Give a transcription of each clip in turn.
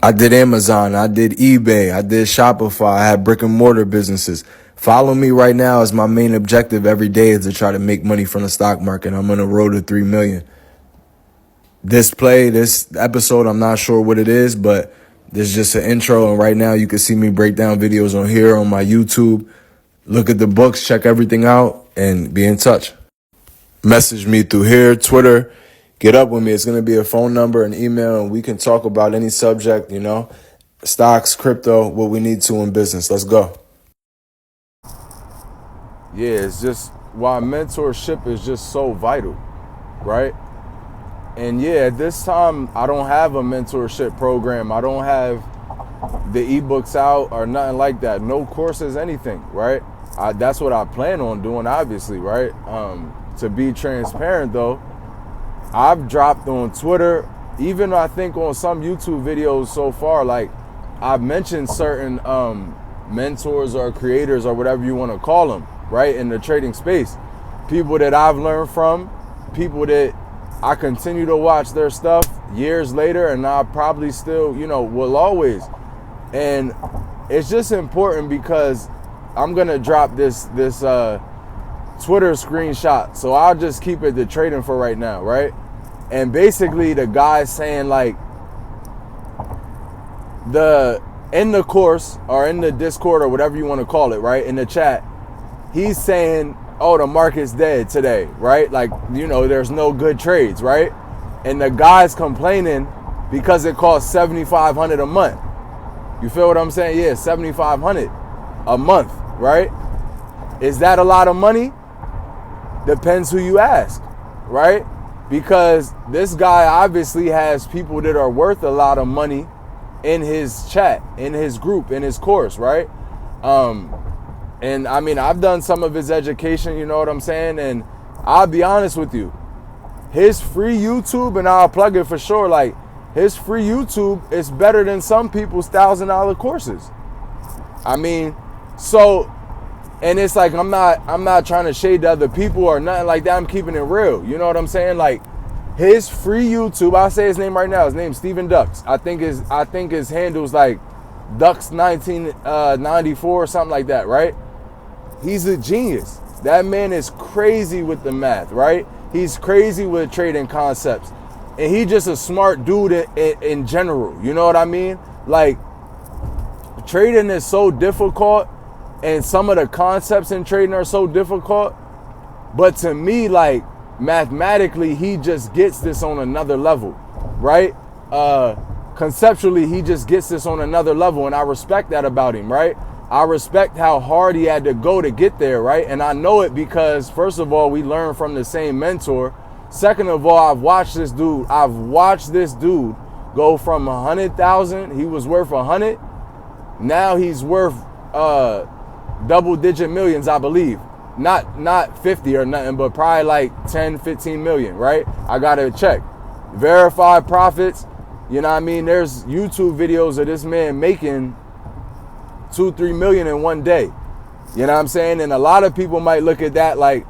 I did Amazon, I did eBay, I did Shopify, I had brick and mortar businesses. Follow me right now as my main objective every day is to try to make money from the stock market. I'm on the road to 3 million. This episode, I'm not sure what it is, but this is just an intro. And right now you can see me break down videos on here on my YouTube. Look at the books, check everything out, and be in touch. Message me through here, Twitter. Get up with me. It's going to be a phone number, an email, and we can talk about any subject, stocks, crypto, what we need to in business. Let's go. Yeah, it's just why mentorship is just so vital, right? And yeah, at this time, I don't have a mentorship program. I don't have the ebooks out or nothing like that. No courses, anything, right? That's what I plan on doing, obviously, right? To be transparent, though, I've dropped on Twitter, even I think on some YouTube videos so far, like I've mentioned certain mentors or creators or whatever you want to call them, right, in the trading space. People that I've learned from, people that I continue to watch their stuff years later, and I probably still, will always. And it's just important because I'm going to drop this Twitter screenshot. So I'll just keep it to trading for right now, right? And basically the guy's saying like in the course or in the Discord or whatever you want to call it, right? In the chat, he's saying, oh, the market's dead today, right? Like, there's no good trades, right? And the guy's complaining because it costs $7,500 a month. You feel what I'm saying? Yeah, $7,500 a month, right? Is that a lot of money? Depends who you ask, right? Because this guy obviously has people that are worth a lot of money in his chat, in his group, in his course, right? And I mean, I've done some of his education, you know what I'm saying? And I'll be honest with you, his free YouTube, and I'll plug it for sure, like his free YouTube is better than some people's $1,000 courses. I mean, so, and it's like, I'm not trying to shade the other people or nothing like that. I'm keeping it real. You know what I'm saying? Like his free YouTube, I'll say his name right now. His name's Steven Ducks. I think his handle's like Ducks 1994 or something like that, right? He's a genius. That man is crazy with the math, right? He's crazy with trading concepts. And he's just a smart dude in general. You know what I mean? Like, trading is so difficult, and some of the concepts in trading are so difficult. But to me, like, mathematically, he just gets this on another level, right? Conceptually, he just gets this on another level, and I respect that about him, right? I respect how hard he had to go to get there, right? And I know it because, first of all, we learned from the same mentor. Second of all, I've watched this dude go from 100,000. He was worth 100. Now he's worth double-digit millions, I believe. Not 50 or nothing, but probably like 10, 15 million, right? I gotta check. Verified profits. You know what I mean? There's YouTube videos of this man making 2-3 million in one day. You know what I'm saying? And a lot of people might look at that like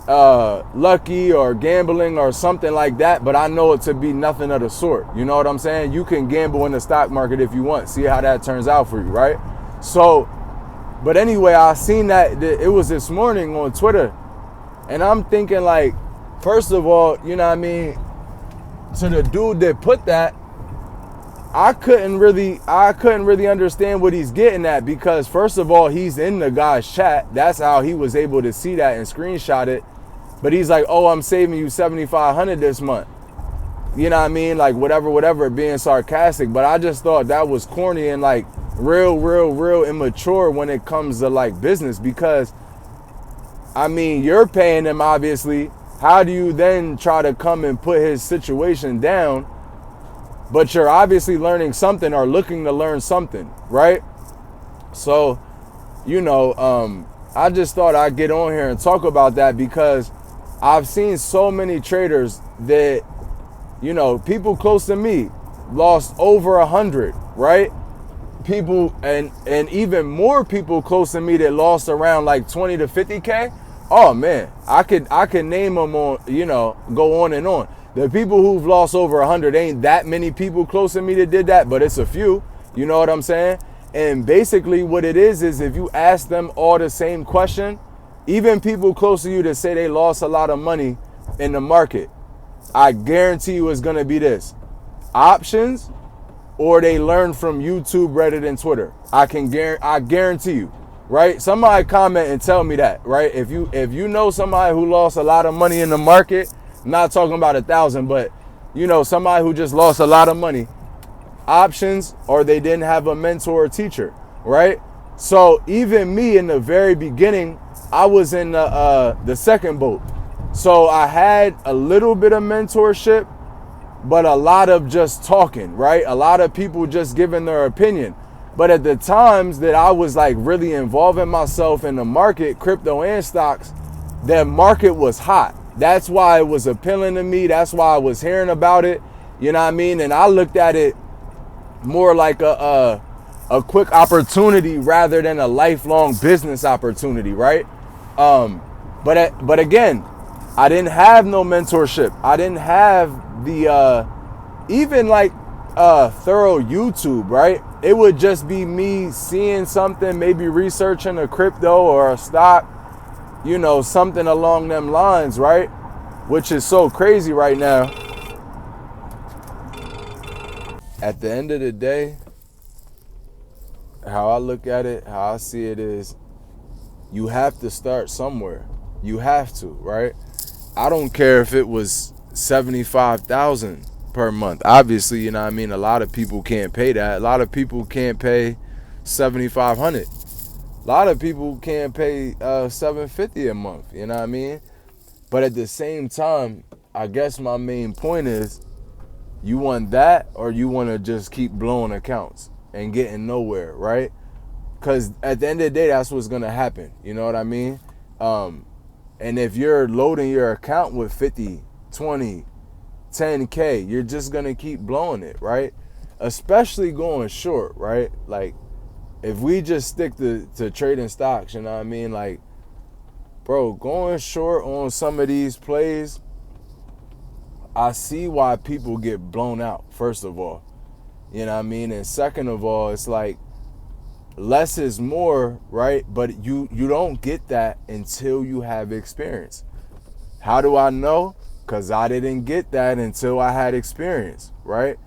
lucky or gambling or something like that, but I know it to be nothing of the sort. You know what I'm saying? You can gamble in the stock market if you want. See how that turns out for you, right? So, but anyway, I seen that it was this morning on Twitter, and I'm thinking like, first of all, you know what I mean, to the dude that put that, I couldn't really understand what he's getting at, because first of all, he's in the guy's chat. That's how he was able to see that and screenshot it. But he's like, oh, I'm saving you $7,500 this month. You know what I mean? Like whatever, being sarcastic. But I just thought that was corny and like real immature when it comes to like business, because I mean, you're paying him, obviously. How do you then try to come and put his situation down? But you're obviously learning something or looking to learn something, right? So, I just thought I'd get on here and talk about that, because I've seen so many traders that, people close to me lost over 100, right? People and even more people close to me that lost around like 20 to 50K. Oh man, I could name them on, go on and on. The people who've lost over 100 ain't that many people close to me that did that, but it's a few. You know what I'm saying? And basically what it is if you ask them all the same question, even people close to you that say they lost a lot of money in the market, I guarantee you it's going to be this: options, or they learn from YouTube, Reddit, and Twitter. I guarantee you, right? Somebody comment and tell me that, right? If you know somebody who lost a lot of money in the market, I'm not talking about 1,000, but you know somebody who just lost a lot of money, options, or they didn't have a mentor or teacher, right? So even me in the very beginning, I was in the second boat. So I had a little bit of mentorship, but a lot of just talking, right? A lot of people just giving their opinion. But at the times that I was like really involving myself in the market, crypto and stocks, the market was hot. That's why it was appealing to me. That's why I was hearing about it. You know what I mean? And I looked at it more like a quick opportunity rather than a lifelong business opportunity, right? But again, I didn't have no mentorship. I didn't have the even like thorough YouTube, right? It would just be me seeing something, maybe researching a crypto or a stock, you know, something along them lines, right? Which is so crazy right now. At the end of the day, how I look at it, how I see it is, you have to start somewhere. You have to, right? I don't care if it was 75,000 per month. Obviously, you know what I mean? A lot of people can't pay that. A lot of people can't pay 7,500. A lot of people can't pay 750 a month, you know what I mean? But at the same time, I guess my main point is, you want that, or you want to just keep blowing accounts and getting nowhere, right? Because at the end of the day, that's what's going to happen. You know what I mean? And if you're loading your account with 50, 20, 10K, you're just going to keep blowing it, right? Especially going short, right? Like, if we just stick to trading stocks, you know what I mean? Like, bro, going short on some of these plays, I see why people get blown out, first of all. You know what I mean? And second of all, it's like, less is more, right? But you don't get that until you have experience. How do I know? Because I didn't get that until I had experience, right?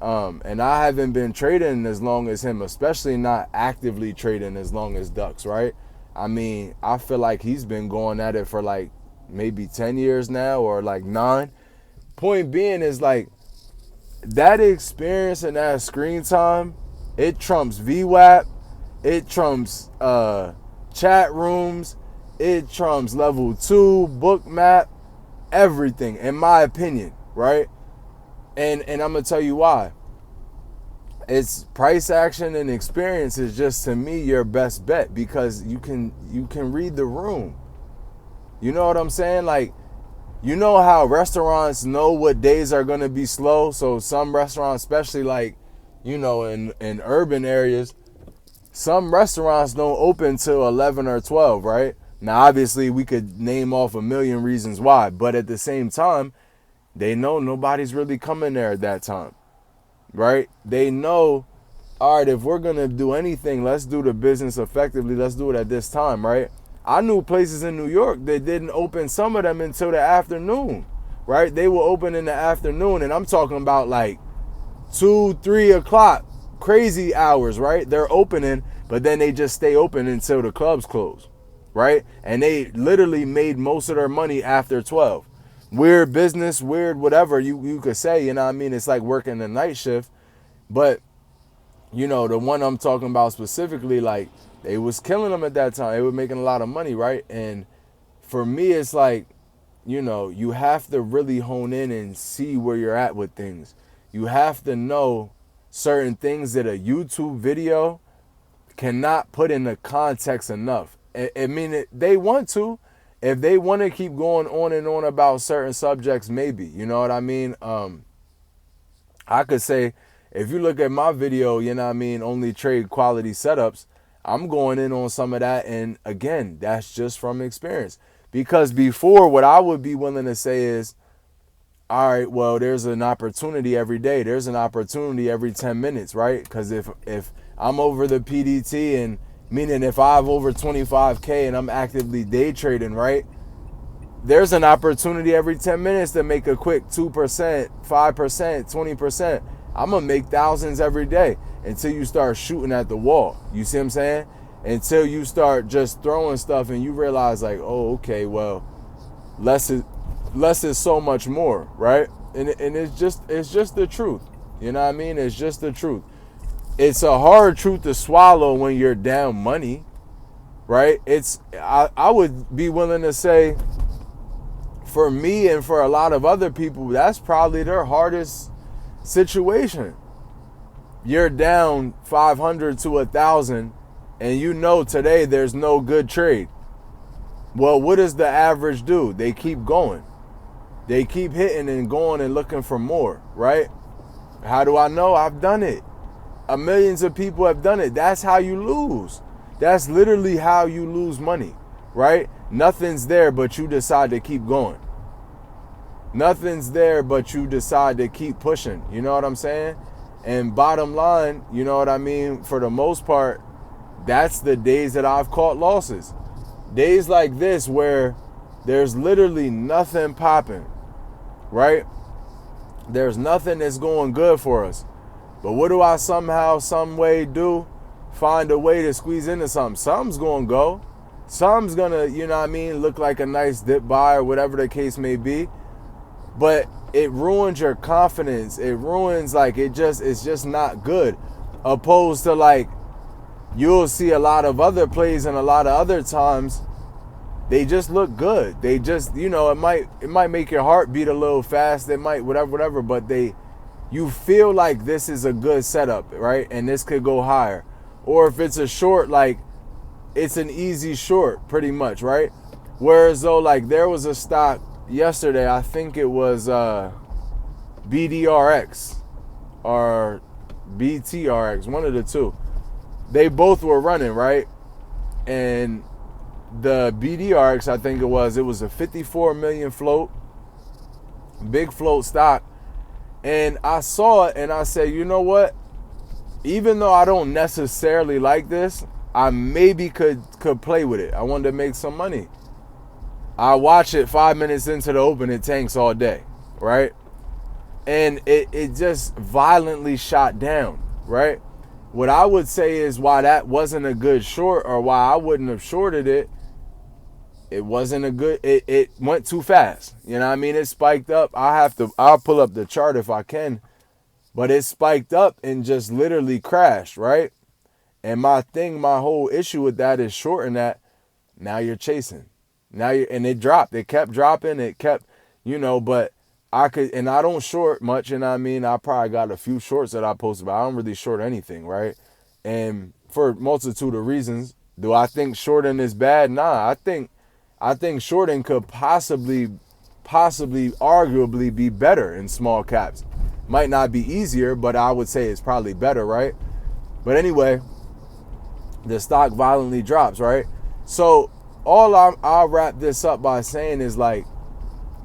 And I haven't been trading as long as him, especially not actively trading as long as Ducks, right? I mean, I feel like he's been going at it for like maybe 10 years now, or like 9. Point being is, like, that experience and that screen time, it trumps VWAP, it trumps chat rooms, it trumps level 2, book map, everything, in my opinion, right? And I'm gonna tell you why. It's price action and experience is just, to me, your best bet, because you can read the room. You know what I'm saying? Like, you know how restaurants know what days are going to be slow? So some restaurants, especially like, you know, in urban areas, some restaurants don't open till 11 or 12, right? Now, obviously, we could name off a million reasons why, but at the same time, they know nobody's really coming there at that time, right? They know, all right, if we're going to do anything, let's do the business effectively. Let's do it at this time, right? I knew places in New York that didn't open, some of them, until the afternoon, right? They will open in the afternoon, and I'm talking about like 2, 3 o'clock, crazy hours, right? They're opening, but then they just stay open until the clubs close, right? And they literally made most of their money after 12. Weird business, weird whatever you could say, you know what I mean? It's like working the night shift, but, you know, the one I'm talking about specifically, like, they was killing them at that time. They were making a lot of money, right? And for me, it's like, you know, you have to really hone in and see where you're at with things. You have to know certain things that a YouTube video cannot put into context enough. I mean, they want to. If they want to keep going on and on about certain subjects, maybe. You know what I mean? I could say, if you look at my video, you know what I mean, only trade quality setups, I'm going in on some of that, and again, that's just from experience. Because before, what I would be willing to say is, all right, well, there's an opportunity every day. There's an opportunity every 10 minutes, right? Because if I'm over the PDT, and meaning if I have over 25K and I'm actively day trading, right? There's an opportunity every 10 minutes to make a quick 2%, 5%, 20%. I'm going to make thousands every day until you start shooting at the wall. You see what I'm saying? Until you start just throwing stuff and you realize like, oh, okay, well, less is so much more, right? And it's just the truth. You know what I mean? It's just the truth. It's a hard truth to swallow when you're down money, right? I would be willing to say, for me and for a lot of other people, that's probably their hardest situation. You're down 500 to 1,000 and you know today there's no good trade. Well, what does the average do? They keep going. They keep hitting and going and looking for more, right? How do I know? I've done it. Millions of people have done it. That's how you lose. That's literally how you lose money, right? Nothing's there, but you decide to keep going. Nothing's there, but you decide to keep pushing. You know what I'm saying? And bottom line, you know what I mean? For the most part, that's the days that I've caught losses. Days like this where there's literally nothing popping, right? There's nothing that's going good for us. But what do I somehow, some way do? Find a way to squeeze into something. Something's going to go. Something's going to, you know what I mean, look like a nice dip buy or whatever the case may be. But it ruins your confidence. It ruins, like, it's just not good. Opposed to, like, you'll see a lot of other plays and a lot of other times, they just look good. They just, you know, it might make your heart beat a little fast. It might, whatever, but you feel like this is a good setup, right? And this could go higher. Or if it's a short, like, it's an easy short, pretty much, right? Whereas though, like, there was a stock yesterday, I think it was BDRX or BTRX, one of the two. They both were running, right? And the BDRX, I think it was a 54 million float, big float stock. And I saw it and I said, you know what? Even though I don't necessarily like this, I maybe could play with it. I wanted to make some money. I watch it 5 minutes into the open, it tanks all day, right? And it just violently shot down, right? What I would say is why that wasn't a good short, or why I wouldn't have shorted it, it wasn't a good, it went too fast. You know what I mean? It spiked up. I'll pull up the chart if I can, but it spiked up and just literally crashed, right? And my whole issue with that is shorting that. Now you're chasing. And it dropped. It kept dropping. It kept, you know, but I don't short much, you know what I mean? I probably got a few shorts that I posted, but I don't really short anything, right? And for a multitude of reasons. Do I think shorting is bad? Nah, I think shorting could possibly, arguably be better in small caps. Might not be easier, but I would say it's probably better, right? But anyway, the stock violently drops, right? So I'll wrap this up by saying is, like,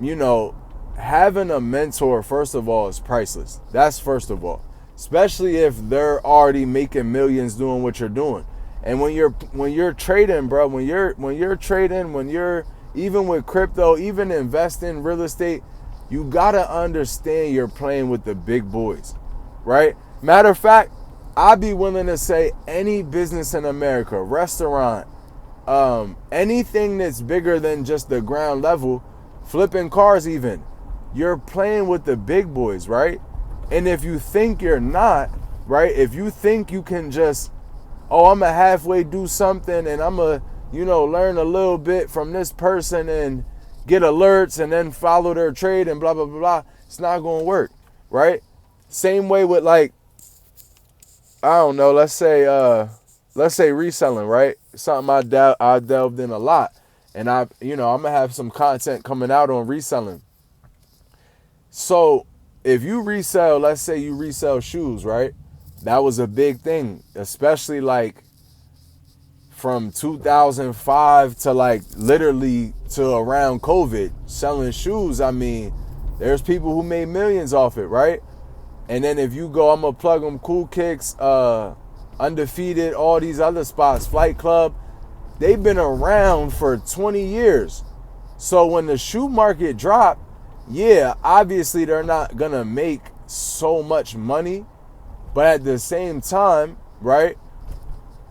you know, having a mentor, first of all, is priceless. That's first of all, especially if they're already making millions doing what you're doing. And when you're trading, bro, when you're trading, when you're even with crypto, even investing real estate, you gotta understand you're playing with the big boys, right? Matter of fact, I'd be willing to say any business in America, restaurant, anything that's bigger than just the ground level, flipping cars even, you're playing with the big boys, right? And if you think you're not, right? If you think you can just, I'm gonna halfway do something and I'm gonna, you know, learn a little bit from this person and get alerts and then follow their trade and blah, blah, blah, blah, it's not gonna work, right? Same way with, like, I don't know, let's say reselling, right? Something I delved in a lot. And I'm gonna have some content coming out on reselling. So if you resell, let's say you resell shoes, right? That was a big thing, especially like from 2005 to like literally to around COVID, selling shoes. I mean, There's people who made millions off it, right? And then if you go, I'm gonna plug them, Cool Kicks, Undefeated, all these other spots, Flight Club, they've been around for 20 years. So when the shoe market dropped, yeah, obviously they're not gonna make so much money, but at the same time, right,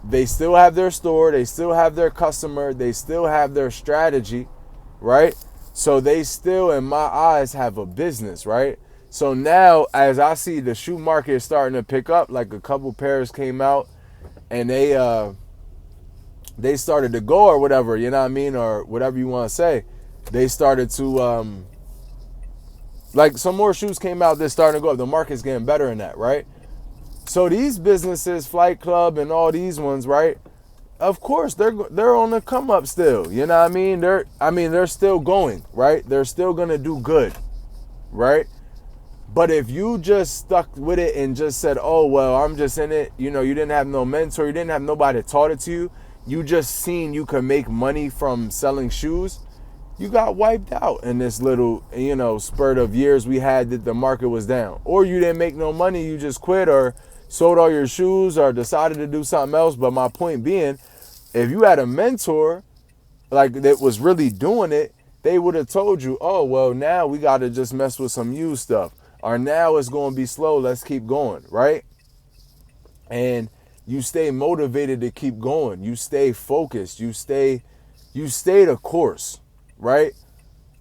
they still have their store, they still have their customer, they still have their strategy, right? So they still, in my eyes, have a business, right? So now, as I see the shoe market starting to pick up, like a couple pairs came out and they started to go or whatever, you know what I mean? Or whatever you want to say. They started to, like some more shoes came out that's starting to go up. The market's getting better in that, right? So these businesses, Flight Club and all these ones, right? Of course, they're on the come up still. You know what I mean? They're still going, right? They're still gonna do good, right? But if you just stuck with it and just said, oh, well, I'm just in it, you know, you didn't have no mentor, you didn't have nobody that taught it to you, you just seen you could make money from selling shoes, you got wiped out in this little, you know, spurt of years we had that the market was down. Or you didn't make no money, you just quit or sold all your shoes or decided to do something else. But my point being, if you had a mentor like that was really doing it, they would have told you, oh, well, now we got to just mess with some used stuff. Or now it's going to be slow, let's keep going, right? And you stay motivated to keep going. You stay focused. You stay the course, right?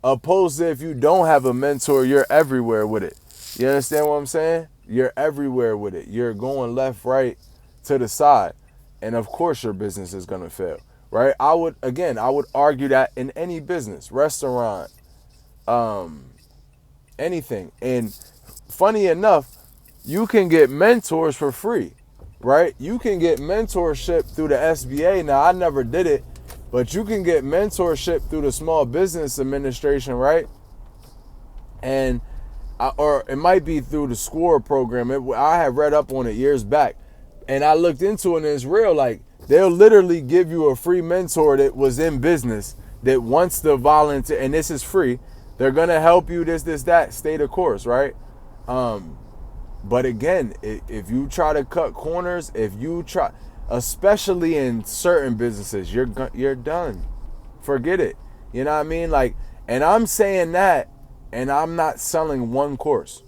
Opposed to if you don't have a mentor, you're everywhere with it. You understand what I'm saying? You're everywhere with it. You're going left, right, to the side. And of course your business is going to fail, right? I would argue that in any business, restaurant, anything. And funny enough, you can get mentors for free, right? You can get mentorship through the SBA. Now, I never did it, but you can get mentorship through the Small Business Administration, right? And or it might be through the SCORE program. I had read up on it years back, and I looked into it, and it's real. Like, they'll literally give you a free mentor that was in business that wants to volunteer, and this is free. They're going to help you, this, that, stay the course, right? But again, if you try to cut corners, especially in certain businesses, you're done. Forget it. You know what I mean? Like, and I'm saying that, and I'm not selling one course,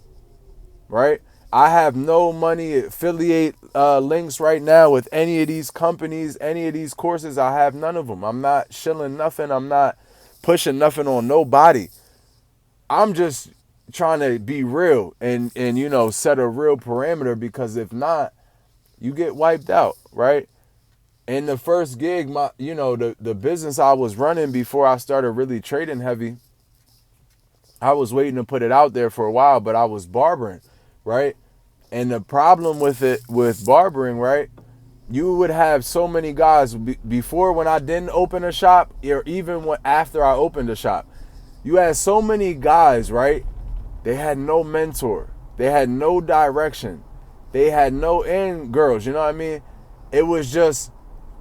right? I have no money affiliate links right now with any of these companies, any of these courses. I have none of them. I'm not shilling nothing. I'm not pushing nothing on nobody. I'm just trying to be real and you know, set a real parameter, because if not, you get wiped out, right? In the first gig, the business I was running before I started really trading heavy, I was waiting to put it out there for a while, but I was barbering, right? And the problem with barbering, right? You would have so many guys before, when I didn't open a shop, or even after I opened a shop, you had so many guys, right? They had no mentor. They had no direction. They had no end girls, you know what I mean? It was just,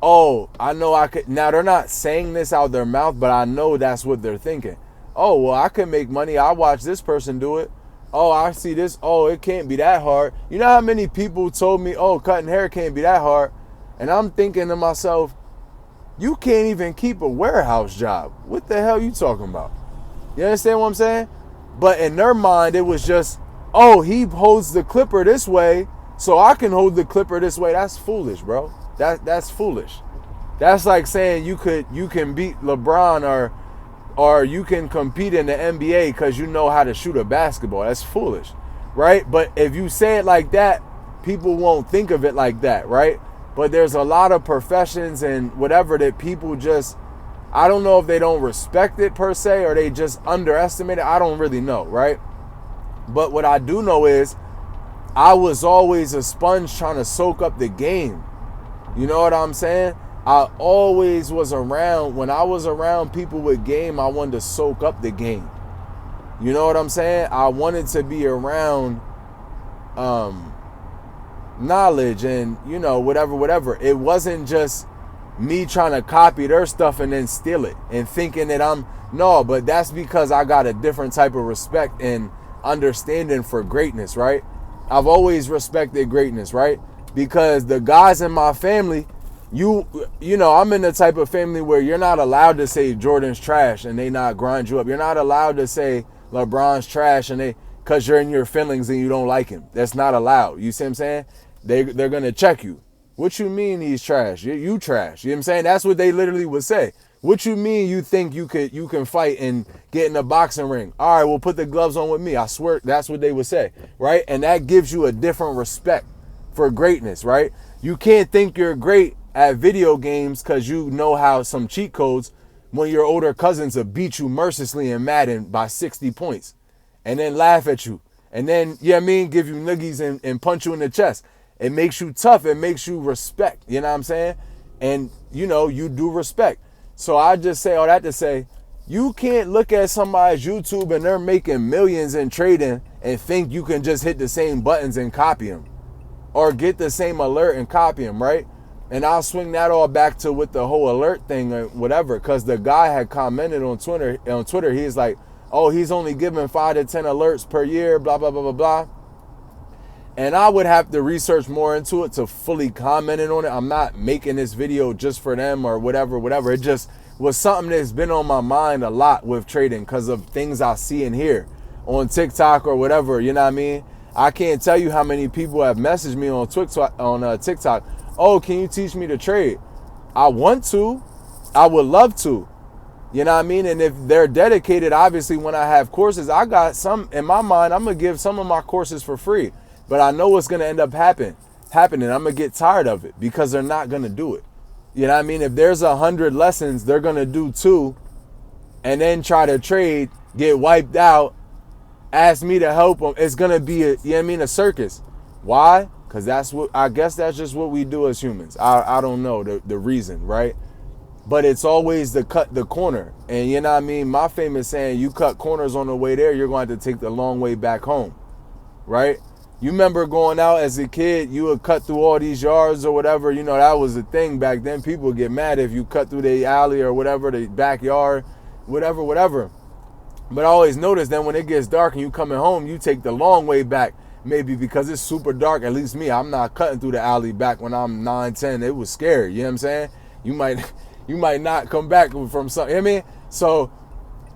oh, I know I could. Now, they're not saying this out their mouth, but I know that's what they're thinking. Oh, well, I can make money. I watch this person do it. Oh, I see this. Oh, it can't be that hard. You know how many people told me, oh, cutting hair can't be that hard? And I'm thinking to myself, you can't even keep a warehouse job. What the hell you talking about? You understand what I'm saying? But in their mind, it was just, oh, he holds the clipper this way, so I can hold the clipper this way. That's foolish, bro. That's foolish. That's like saying you can beat LeBron or you can compete in the NBA because you know how to shoot a basketball. That's foolish, right? But if you say it like that, people won't think of it like that, right? But there's a lot of professions and whatever that people just, I don't know if they don't respect it per se or they just underestimate it. I don't really know, right? But what I do know is I was always a sponge trying to soak up the game. You know what I'm saying? I always was around, when I was around people with game, I wanted to soak up the game. You know what I'm saying? I wanted to be around knowledge and, you know, whatever. It wasn't just me trying to copy their stuff and then steal it and thinking that no, but that's because I got a different type of respect and understanding for greatness, right? I've always respected greatness, right? Because the guys in my family, you know, I'm in the type of family where you're not allowed to say Jordan's trash and they not grind you up. You're not allowed to say LeBron's trash and because you're in your feelings and you don't like him. That's not allowed. You see what I'm saying? They're gonna check you. What you mean he's trash? You trash. You know what I'm saying? That's what they literally would say. What you mean you think you can fight and get in a boxing ring? All right, well, put the gloves on with me. I swear that's what they would say, right? And that gives you a different respect for greatness, right? You can't think you're great at video games because you know how some cheat codes when your older cousins will beat you mercilessly in Madden by 60 points and then laugh at you. And then, you know what I mean, give you noogies and punch you in the chest. It makes you tough. It makes you respect. You know what I'm saying? And, you know, you do respect. So I just say all that to say, you can't look at somebody's YouTube and they're making millions in trading and think you can just hit the same buttons and copy them or get the same alert and copy them, right? And I'll swing that all back to with the whole alert thing or whatever, because the guy had commented on Twitter, he's like, oh, he's only giving 5 to 10 alerts per year, blah, blah, blah, blah, blah. And I would have to research more into it to fully comment on it. I'm not making this video just for them or whatever. It just was something that's been on my mind a lot with trading because of things I see and hear on TikTok or whatever, you know what I mean? I can't tell you how many people have messaged me on TikTok, oh, can you teach me to trade? I want to. I would love to. You know what I mean? And if they're dedicated, obviously when I have courses, I got some, in my mind, I'm going to give some of my courses for free. But I know what's going to end up happening. I'm going to get tired of it because they're not going to do it. You know what I mean? If there's 100 lessons, they're going to do 2 and then try to trade, get wiped out, ask me to help them. It's going to be you know what I mean, a circus. Why? Because I guess that's just what we do as humans. I don't know the reason, right? But it's always the cut the corner. And you know what I mean? My famous saying, you cut corners on the way there, you're going to have to take the long way back home, right? You remember going out as a kid, you would cut through all these yards or whatever. You know, that was the thing back then. People would get mad if you cut through the alley or whatever, the backyard, whatever. But I always noticed that when it gets dark and you coming home, you take the long way back. Maybe because it's super dark, at least me, I'm not cutting through the alley back when I'm 9, 10. It was scary, you know what I'm saying? You might not come back from something, you know what I mean? So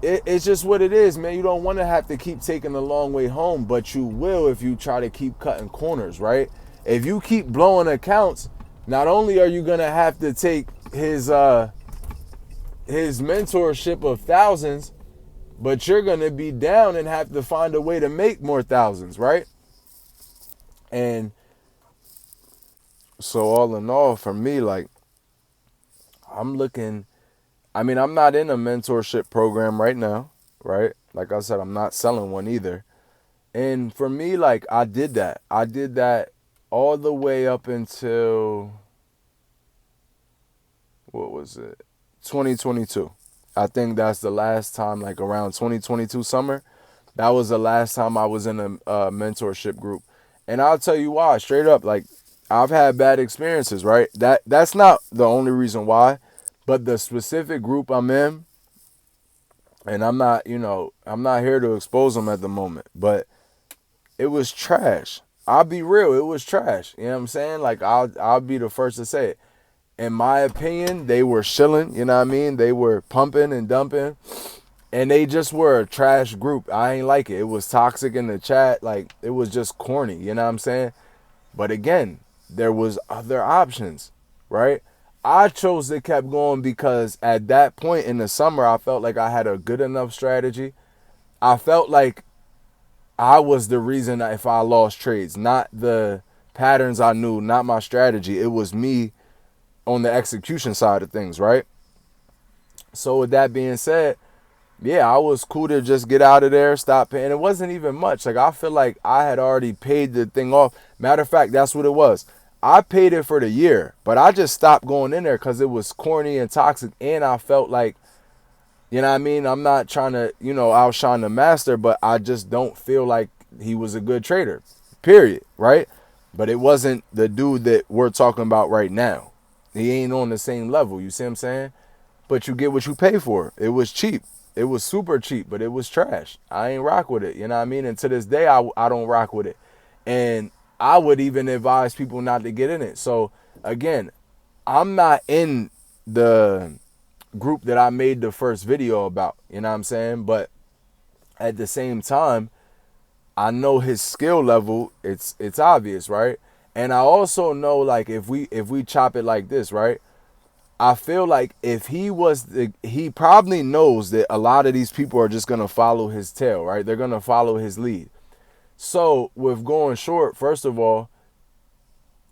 it's just what it is, man. You don't want to have to keep taking the long way home, but you will if you try to keep cutting corners, right? If you keep blowing accounts, not only are you going to have to take his mentorship of thousands, but you're going to be down and have to find a way to make more thousands, right? And so all in all, for me, like, I'm not in a mentorship program right now, right? Like I said, I'm not selling one either. And for me, like, I did that all the way up until, what was it? 2022. I think that's the last time, like around 2022 summer, that was the last time I was in a mentorship group. And I'll tell you why, straight up, like, I've had bad experiences, right? That's not the only reason why, but the specific group I'm in, and I'm not here to expose them at the moment, but it was trash. I'll be real, it was trash. You know what I'm saying? Like, I'll be the first to say it. In my opinion, they were shilling, you know what I mean? They were pumping and dumping, and they just were a trash group. I ain't like it. It was toxic in the chat. Like, it was just corny, you know what I'm saying? But again, there was other options, right? I chose to keep going because at that point in the summer, I felt like I had a good enough strategy. I felt like I was the reason if I lost trades, not the patterns I knew, not my strategy. It was me on the execution side of things, right? So with that being said, yeah, I was cool to just get out of there, stop paying. It wasn't even much. Like, I feel like I had already paid the thing off. Matter of fact, that's what it was. I paid it for the year, but I just stopped going in there because it was corny and toxic, and I felt like, you know what I mean? I'm not trying to, outshine the master, but I just don't feel like he was a good trader, period, right? But it wasn't the dude that we're talking about right now. He ain't on the same level. You see what I'm saying? But you get what you pay for. It was cheap. It was super cheap, but it was trash. I ain't rock with it. You know what I mean? And to this day, I don't rock with it. And I would even advise people not to get in it. So again, I'm not in the group that I made the first video about. You know what I'm saying? But at the same time, I know his skill level. It's obvious, right? And I also know, like, if we chop it like this, right? I feel like if he probably knows that a lot of these people are just gonna follow his tail, right? They're gonna follow his lead. So with going short, first of all,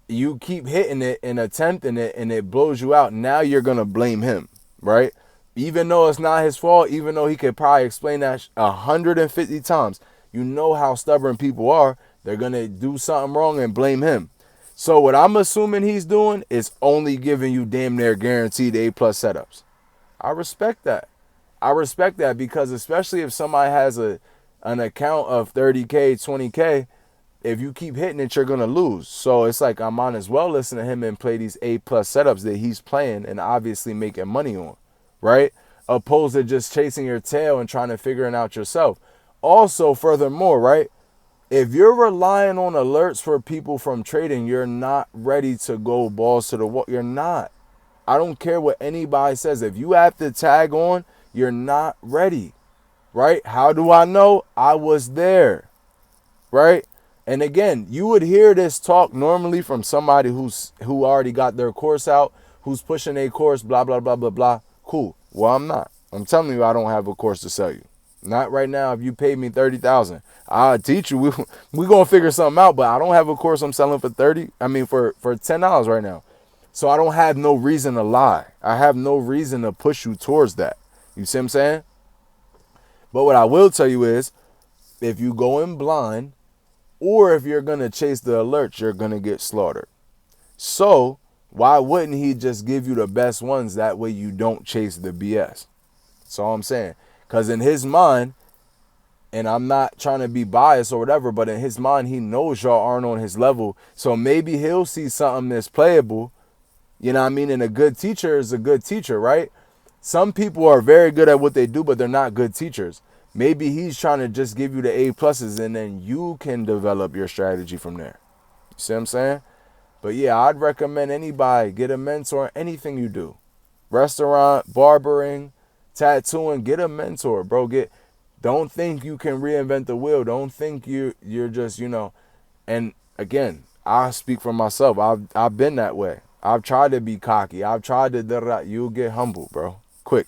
you keep hitting it and attempting it and it blows you out. Now you're gonna blame him, right? Even though it's not his fault, even though he could probably explain that 150 times, you know how stubborn people are. They're gonna do something wrong and blame him. So what I'm assuming he's doing is only giving you damn near guaranteed A plus setups. I respect that. I respect that because especially if somebody has an account of 30K, 20K, if you keep hitting it, you're gonna lose. So it's like I might as well listen to him and play these A plus setups that he's playing and obviously making money on, right? Opposed to just chasing your tail and trying to figure it out yourself. Also, furthermore, right? If you're relying on alerts for people from trading, you're not ready to go balls to the wall. You're not. I don't care what anybody says. If you have to tag on, you're not ready, right? How do I know? I was there, right? And again, you would hear this talk normally from somebody who already got their course out, who's pushing a course, blah, blah, blah, blah, blah. Cool. Well, I'm not. I'm telling you, I don't have a course to sell you. Not right now. If you paid me 30,000, I'll teach you. We gonna figure something out. But I don't have a course I'm selling for 30. I mean for $10 right now. So I don't have no reason to lie. I have no reason to push you towards that. You see what I'm saying? But what I will tell you is, if you go in blind, or if you're gonna chase the alerts, you're gonna get slaughtered. So why wouldn't he just give you the best ones? That way you don't chase the BS. That's all I'm saying. Because in his mind, and I'm not trying to be biased or whatever, but in his mind, he knows y'all aren't on his level. So maybe he'll see something that's playable. You know what I mean? And a good teacher is a good teacher, right? Some people are very good at what they do, but they're not good teachers. Maybe he's trying to just give you the A pluses and then you can develop your strategy from there. You see what I'm saying? But yeah, I'd recommend anybody get a mentor, anything you do. Restaurant, barbering, tattooing, get a mentor, bro. Don't think you can reinvent the wheel. Don't think you're just, and again, I speak for myself. I've been that way. I've tried to be cocky. I've tried to, you'll get humble, bro. Quick.